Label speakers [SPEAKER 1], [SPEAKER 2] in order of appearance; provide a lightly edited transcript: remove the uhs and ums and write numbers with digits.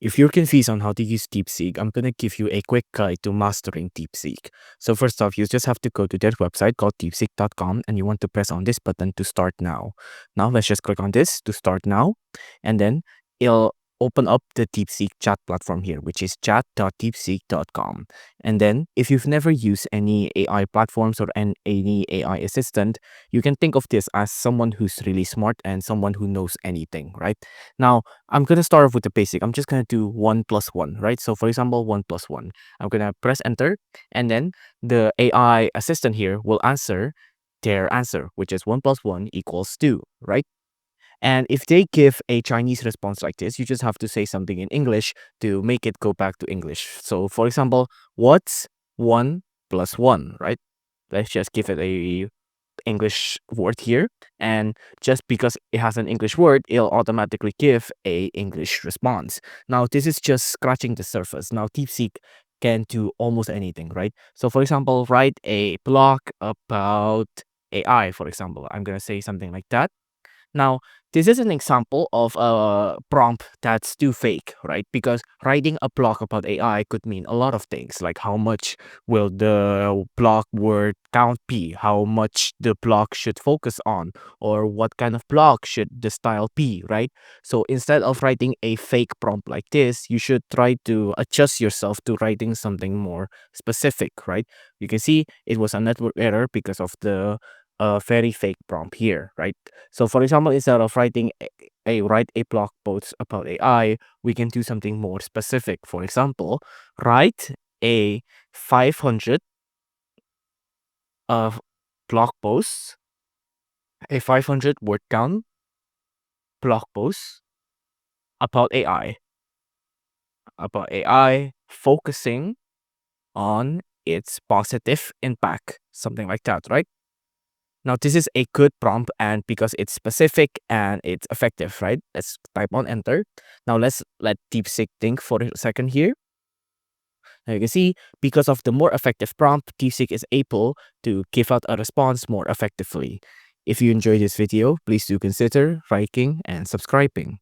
[SPEAKER 1] If you're confused on how to use DeepSeek, I'm going to give you a quick guide to mastering DeepSeek. So first off, you just have to go to their website called deepseek.com and you want to press on this button to start now. Now let's just click on this to start now, and then it'll open up the DeepSeek chat platform here, which is chat.deepseek.com. And then if you've never used any AI platforms or any AI assistant, you can think of this as someone who's really smart and someone who knows anything, right? Now, I'm going to start off with the basic. I'm just going to do 1 plus 1, right? So for example, 1 plus 1. I'm going to press enter, and then the AI assistant here will answer their answer, which is 1 plus 1 equals 2, right? And if they give a Chinese response like this, you just have to say something in English to make it go back to English. So for example, what's 1 plus 1, right? Let's just give it a English word here, and just because it has an English word, it'll automatically give a English response. Now this is just scratching the surface. Now DeepSeek can do almost anything, right? So for example, write a blog about AI, for example. I'm gonna say something like that. Now, this is an example of a prompt that's too fake, right? Because writing a blog about AI could mean a lot of things, like how much will the blog word count be, how much the blog should focus on, or what kind of blog should the style be, right? So instead of writing a fake prompt like this, you should try to adjust yourself to writing something more specific, right? You can see it was a network error because of the very fake prompt here, right? So for example, instead of writing write a blog post about AI, we can do something more specific. For example, write a 500 uh, blog post, a 500 word count blog post about AI, focusing on its positive impact, something like that, right? Now, this is a good prompt, and because it's specific and it's effective, right? Let's type on enter. Now, let's let DeepSeek think for a second here. Now, you can see because of the more effective prompt, DeepSeek is able to give out a response more effectively. If you enjoyed this video, please do consider liking and subscribing.